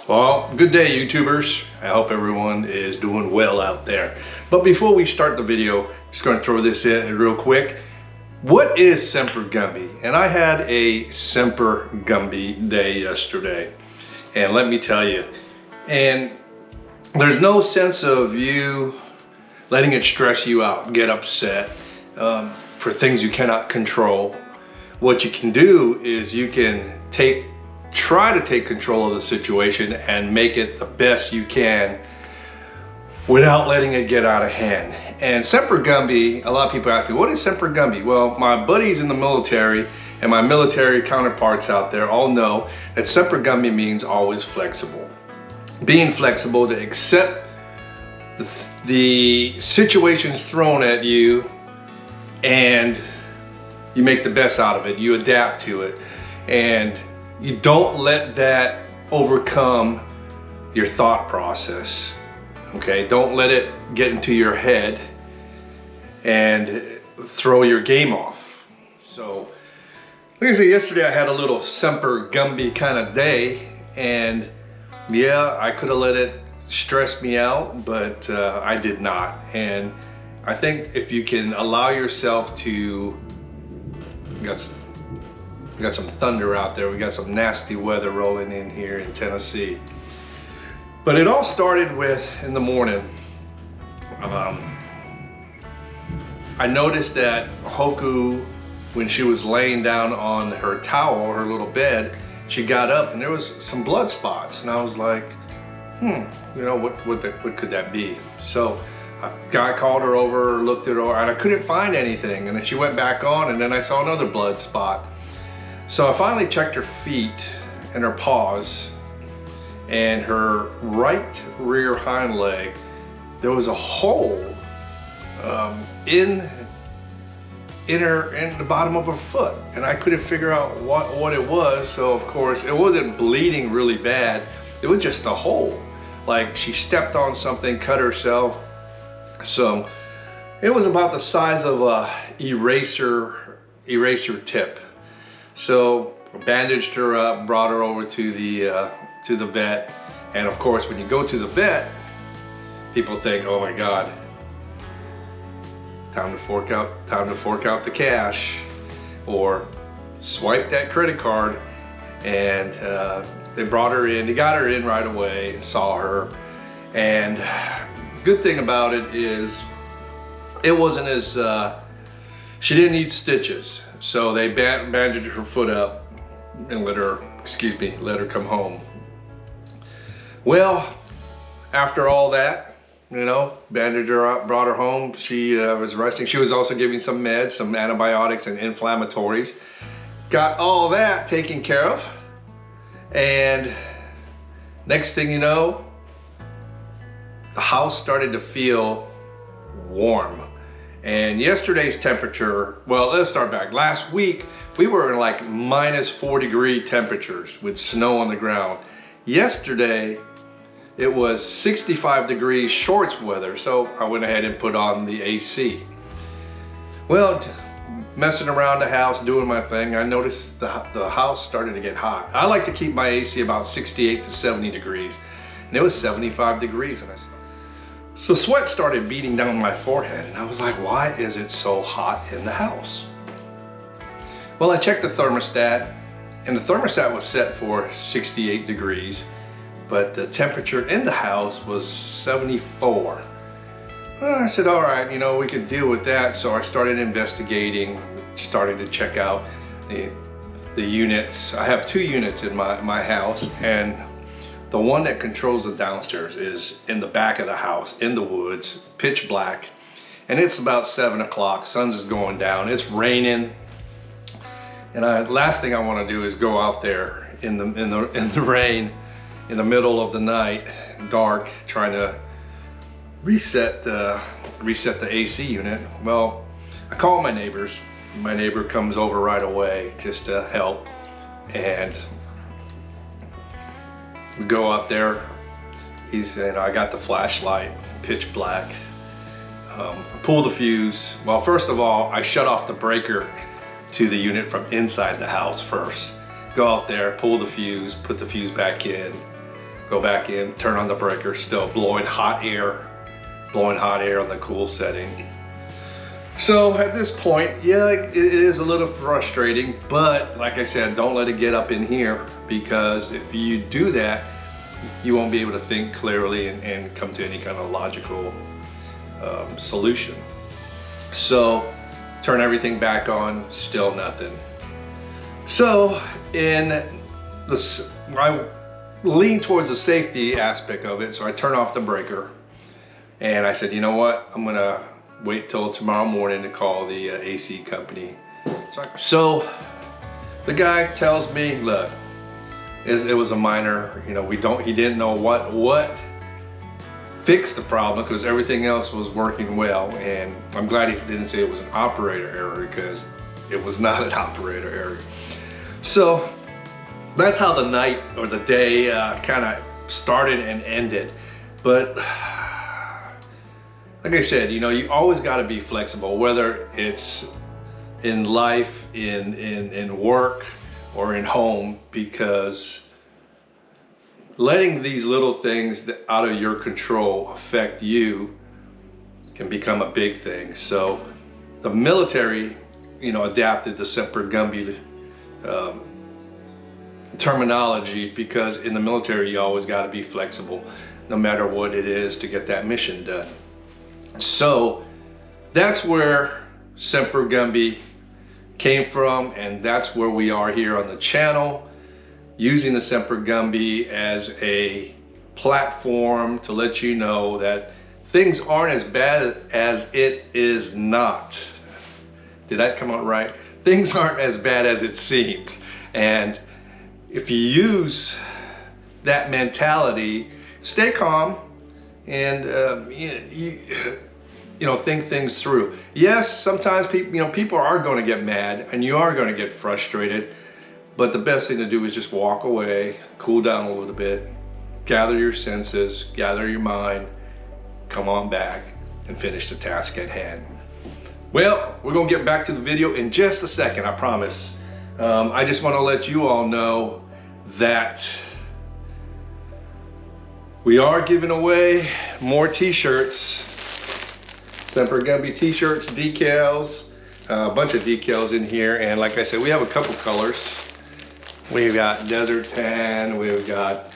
Well, good day, YouTubers. I hope everyone is doing well out there. But before we start the video, just going to throw this in real quick. What is Semper Gumbie? And I had a Semper Gumbie day yesterday. And let me tell you, and there's no sense of you letting it stress you out, get upset for things you cannot control. What you can do is you can try to take control of the situation and make it the best you can without letting it get out of hand. And Semper Gumbie, a lot of people ask me, what is Semper Gumbie? Well, my buddies in the military and my military counterparts out there all know that Semper Gumbie means always flexible. Being flexible to accept the situations thrown at you and you make the best out of it. You adapt to it and you don't let that overcome your thought process. Okay, don't let it get into your head and throw your game off. So, like I said, yesterday I had a little Semper Gumbie kind of day, and yeah, I could have let it stress me out, but I did not. And I think if you can allow yourself to, we got some thunder out there. We got some nasty weather rolling in here in Tennessee. But it all started with, in the morning, I noticed that Hoku, when she was laying down on her towel, her little bed, she got up and there was some blood spots. And I was like, you know, what could that be? So a guy called her over, looked at her, and I couldn't find anything. And then she went back on, and then I saw another blood spot. So I finally checked her feet and her paws and her right rear hind leg. There was a hole in the bottom of her foot, and I couldn't figure out what it was. So of course it wasn't bleeding really bad. It was just a hole, like she stepped on something, cut herself. So it was about the size of a eraser tip. So I bandaged her up, brought her over to the vet, and of course when you go to the vet, people think, oh my God, time to fork out the cash, or swipe that credit card. And they brought her in, they got her in right away, saw her, and good thing about it is it wasn't as she didn't need stitches. So they bandaged her foot up and let her come home. Well, after all that, you know, bandaged her up, brought her home. She was resting. She was also giving some meds, some antibiotics and inflammatories. Got all that taken care of. And next thing you know, the house started to feel warm. And yesterday's temperature, well, let's start back. Last week, we were in like -4-degree temperatures with snow on the ground. Yesterday, it was 65 degrees shorts weather, so I went ahead and put on the AC. Well, messing around the house, doing my thing, I noticed the house started to get hot. I like to keep my AC about 68 to 70 degrees, and it was 75 degrees. So sweat started beating down my forehead, and I was like, why is it so hot in the house? Well, I checked the thermostat, and the thermostat was set for 68 degrees, but the temperature in the house was 74. Well, I said, all right, you know, we can deal with that. So I started investigating, started to check out the units. I have 2 units in my house, and the one that controls the downstairs is in the back of the house, in the woods, pitch black. And it's about 7 o'clock, sun's is going down, it's raining. And last thing I want to do is go out there in the rain, in the middle of the night, dark, trying to reset the AC unit. Well, I call my neighbors. My neighbor comes over right away just to help, and we go out there. I got the flashlight, pitch black. Pull the fuse. Well, first of all, I shut off the breaker to the unit from inside the house first. Go out there, pull the fuse, put the fuse back in, Go back in, turn on the breaker, still blowing hot air on the cool setting. So at this point, yeah, it is a little frustrating, but like I said, don't let it get up in here, because if you do that, you won't be able to think clearly and come to any kind of logical solution. So turn everything back on, still nothing. So I lean towards the safety aspect of it, so I turn off the breaker, and I said, you know what, I'm gonna wait till tomorrow morning to call the AC company. So the guy tells me, look, it was a minor, you know, he didn't know what fixed the problem, because everything else was working well. And I'm glad he didn't say it was an operator error, because it was not an operator error. So that's how the night or the day kind of started and ended. But like I said, you know, you always got to be flexible, whether it's in life, in work, or in home, because letting these little things that out of your control affect you can become a big thing. So the military, you know, adapted the Semper Gumbie terminology, because in the military you always got to be flexible no matter what it is to get that mission done. So that's where Semper Gumbie came from, and that's where we are here on the channel, using the Semper Gumbie as a platform to let you know that things aren't as bad as it is not. Did that come out right? Things aren't as bad as it seems. And if you use that mentality, stay calm and you know, think things through. Yes, sometimes people are going to get mad and you are going to get frustrated, but the best thing to do is just walk away, cool down a little bit, gather your senses, gather your mind, come on back and finish the task at hand. Well, we're going to get back to the video in just a second, I promise. I just want to let you all know that we are giving away more t-shirts, Semper Gumbie t-shirts, decals, a bunch of decals in here. And like I said, we have a couple colors. We've got desert tan, we've got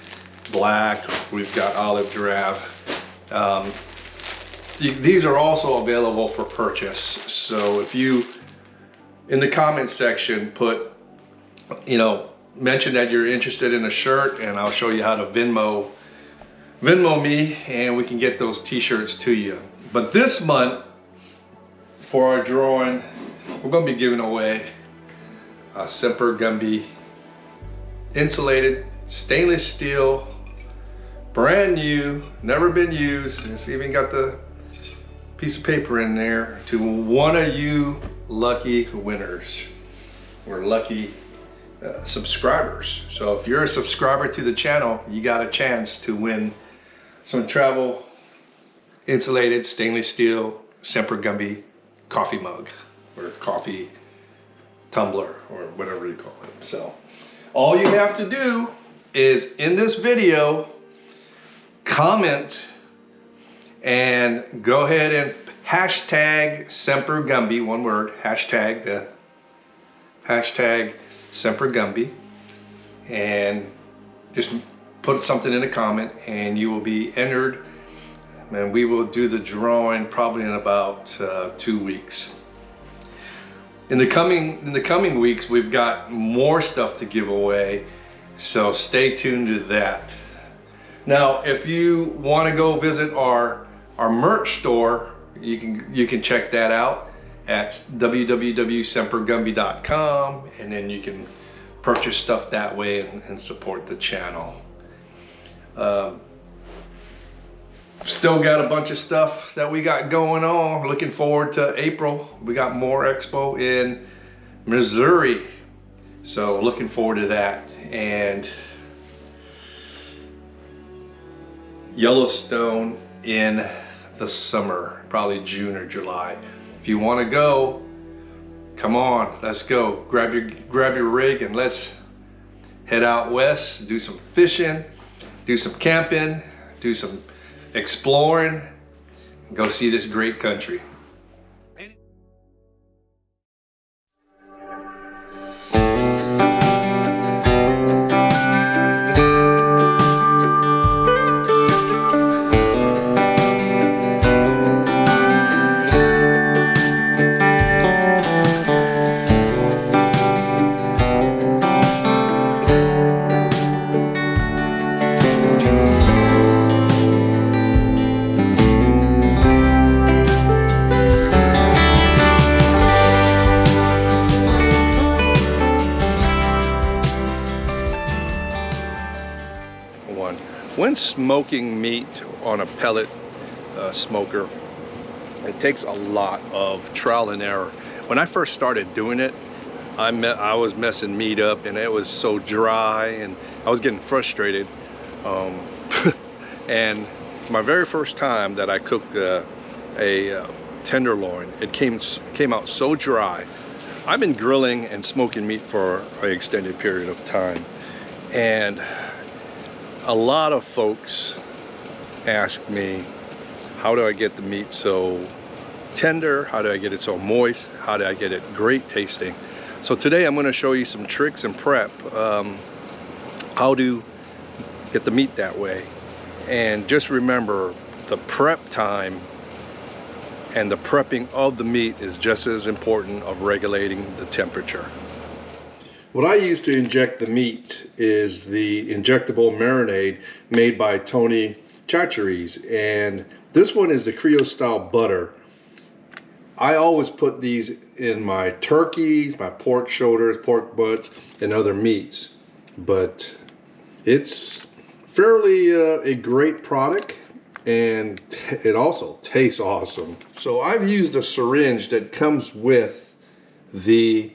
black, we've got olive giraffe. These are also available for purchase. So if you, in the comments section, put, you know, mention that you're interested in a shirt, and I'll show you how to Venmo me, and we can get those t-shirts to you. But this month, for our drawing, we're going to be giving away a Semper Gumbie insulated stainless steel, brand new, never been used. It's even got the piece of paper in there, to one of you lucky winners, or lucky subscribers. So if you're a subscriber to the channel, you got a chance to win some travel insulated stainless steel Semper Gumbie coffee mug, or coffee tumbler, or whatever you call it. So all you have to do is, in this video, comment and go ahead and hashtag Semper Gumbie, one word, hashtag Semper Gumbie, and just put something in the comment and you will be entered, and we will do the drawing probably in about 2 weeks. In the coming weeks, we've got more stuff to give away, so stay tuned to that. Now, if you want to go visit our merch store, you can check that out at www.sempergumbie.com, and then you can purchase stuff that way and support the channel. Still got a bunch of stuff that we got going on. Looking forward to April. We got more expo in Missouri, so looking forward to that. And Yellowstone in the summer, probably June or July. If you want to go, come on, let's go. Grab your rig and let's head out west, do some fishing, do some camping, do some exploring, and go see this great country. When smoking meat on a pellet smoker, it takes a lot of trial and error. When I first started doing it, I was messing meat up and it was so dry and I was getting frustrated. And my very first time that I cooked a tenderloin, it came out so dry. I've been grilling and smoking meat for an extended period of time, and a lot of folks ask me, how do I get the meat so tender? How do I get it so moist? How do I get it great tasting? So today I'm going to show you some tricks and prep, how to get the meat that way. And just remember, the prep time and the prepping of the meat is just as important of regulating the temperature. What I use to inject the meat is the injectable marinade made by Tony Jackery's, and this one is the Creole style butter. I always put these in my turkeys, my pork shoulders, pork butts, and other meats, but it's fairly a great product, and it also tastes awesome. So I've used a syringe that comes with the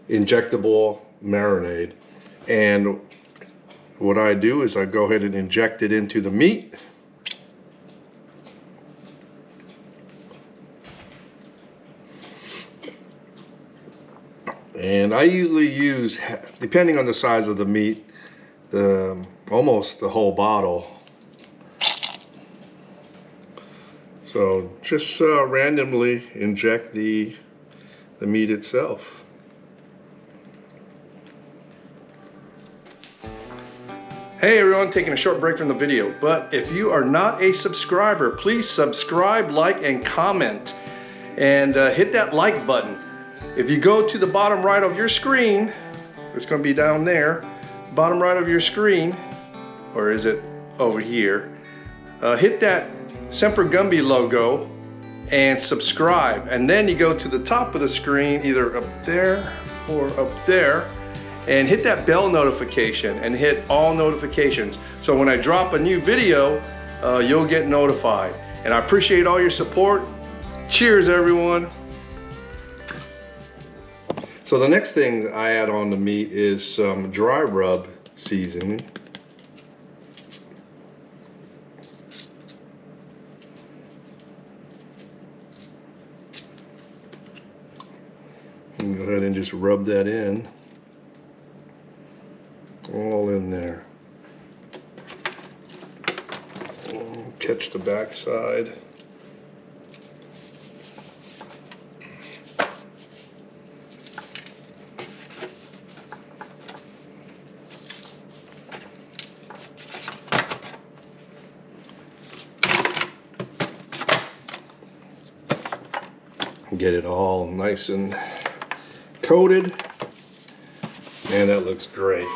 injectable marinade, and what I do is I go ahead and inject it into the meat. And I usually use, depending on the size of the meat, almost the whole bottle. So just randomly inject the meat itself. Hey everyone, taking a short break from the video, but if you are not a subscriber, please subscribe, like, and comment, and hit that like button. If you go to the bottom right of your screen, it's going to be down there, bottom right of your screen, or is it over here? Hit that Semper Gumbie logo and subscribe, and then you go to the top of the screen, either up there or up there, and hit that bell notification and hit all notifications. So when I drop a new video, you'll get notified. And I appreciate all your support. Cheers, everyone. So the next thing that I add on the meat is some dry rub seasoning. And go ahead and just rub that in. All in there. Catch the back side. Get it all nice and coated, and that looks great.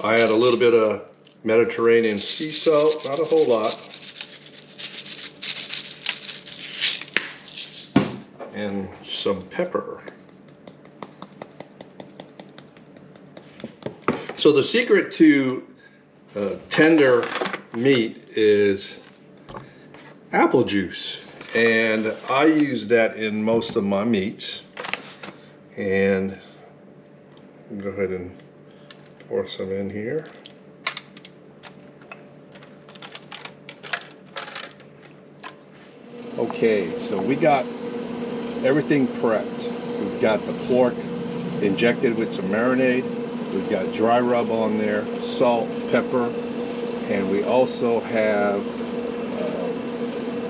I add a little bit of Mediterranean sea salt, not a whole lot, and some pepper. So the secret to tender meat is apple juice, and I use that in most of my meats. And go ahead and pour some in here. Okay, so we got everything prepped. We've got the pork injected with some marinade. We've got dry rub on there, salt, pepper, and we also have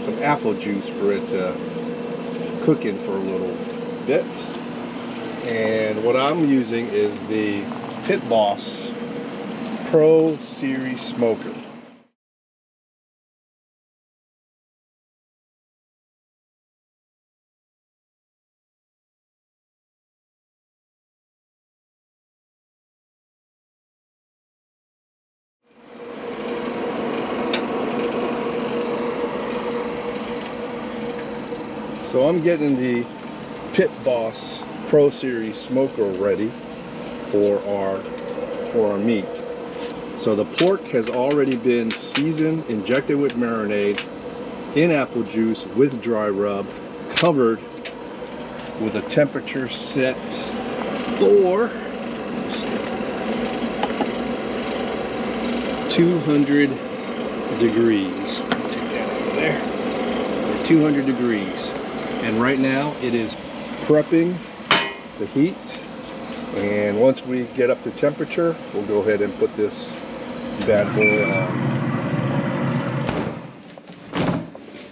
some apple juice for it to cook in for a little bit. And what I'm using is the Pit Boss Pro Series Smoker. So I'm getting the Pit Boss Pro Series Smoker ready for our meat. So the pork has already been seasoned, injected with marinade, in apple juice with dry rub, covered with a temperature set for 200 degrees. Take that over there. 200 degrees. And right now it is prepping the heat. And once we get up to temperature, we'll go ahead and put this bad boy on.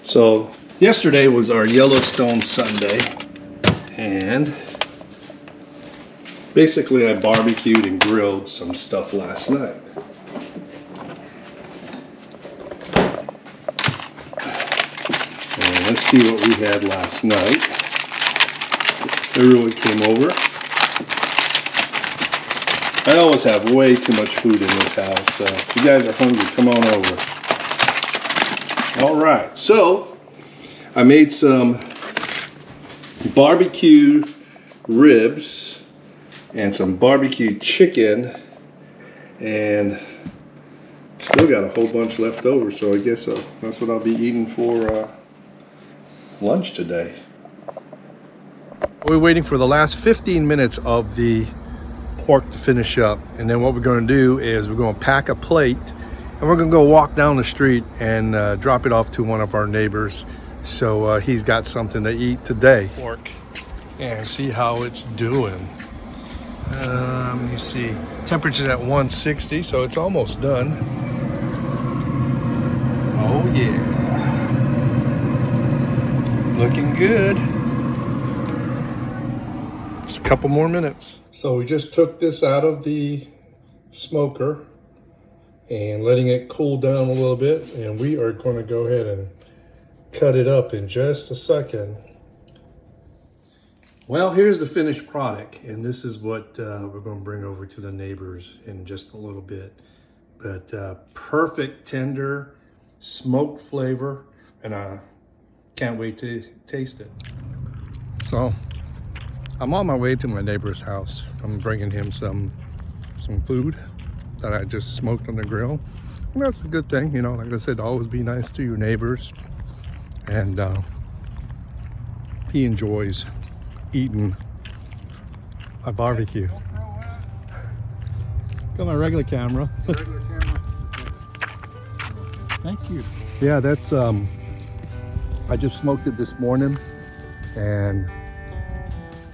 So yesterday was our Yellowstone Sunday, and basically I barbecued and grilled some stuff last night. And let's see what we had last night. Everyone came over. I always have way too much food in this house, so if you guys are hungry, come on over. All right, so I made some barbecue ribs and some barbecue chicken, and still got a whole bunch left over, so I guess that's what I'll be eating for lunch today. We're waiting for the last 15 minutes of the pork to finish up, and then what we're going to do is we're going to pack a plate and we're going to go walk down the street and drop it off to one of our neighbors, so he's got something to eat today. Pork, and see how it's doing. Let me see, temperature's at 160, so it's almost done. Oh yeah, looking good. Just a couple more minutes. So we just took this out of the smoker and letting it cool down a little bit, and we are going to go ahead and cut it up in just a second. Well, here's the finished product, and this is what we're going to bring over to the neighbors in just a little bit. But perfect tender smoked flavor, and I can't wait to taste it. So I'm on my way to my neighbor's house. I'm bringing him some food that I just smoked on the grill. And that's a good thing, you know, like I said, always be nice to your neighbors. And he enjoys eating a barbecue. Got my regular camera. Thank you. Yeah, that's, I just smoked it this morning, and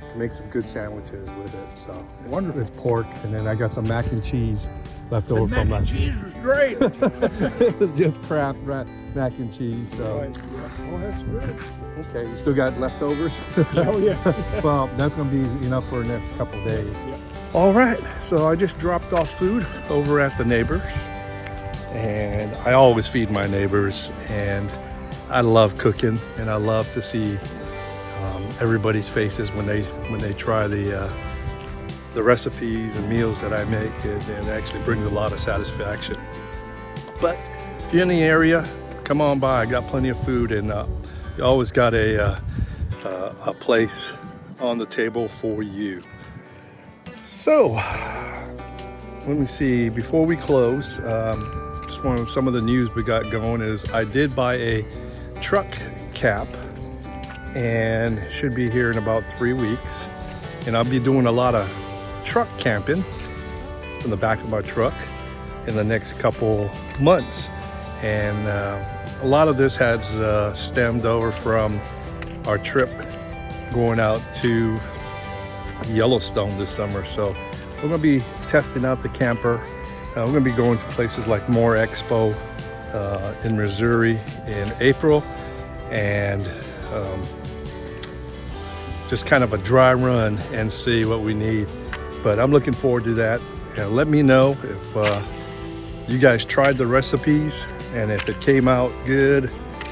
to make some good sandwiches with it. So Wonderful. It's pork, and then I got some mac and cheese left over from mac and cheese was great. It was just Kraft mac and cheese. So Right. Oh, that's good. okay, you still got leftovers? Oh yeah. Well, that's gonna be enough for the next couple of days. Yeah. All right, so I just dropped off food over at the neighbors, and I always feed my neighbors, and I love cooking, and I love to see everybody's faces when they try the recipes and meals that I make. It actually brings a lot of satisfaction. But if you're in the area, come on by. I got plenty of food, and you always got a place on the table for you. So let me see, before we close, just one of some of the news we got going is I did buy a truck cap, and should be here in about 3 weeks, and I'll be doing a lot of truck camping in the back of my truck in the next couple months, and a lot of this has stemmed over from our trip going out to Yellowstone this summer. So we're going to be testing out the camper. We're going to be going to places like Moore Expo in Missouri in April, and just kind of a dry run and see what we need. But I'm looking forward to that. And let me know if you guys tried the recipes, and if it came out good,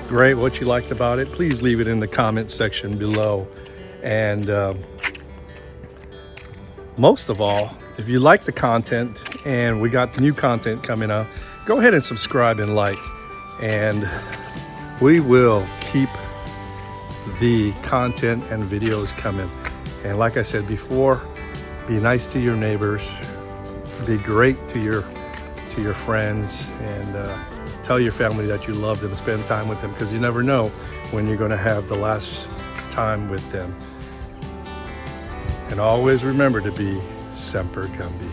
great, what you liked about it. Please leave it in the comment section below. And most of all, if you like the content and we got new content coming up, go ahead and subscribe and like, and we will keep the content and videos coming. And like I said before, be nice to your neighbors, be great to your friends, and tell your family that you love them, spend time with them, because you never know when you're going to have the last time with them. And always remember to be Semper Gumbie.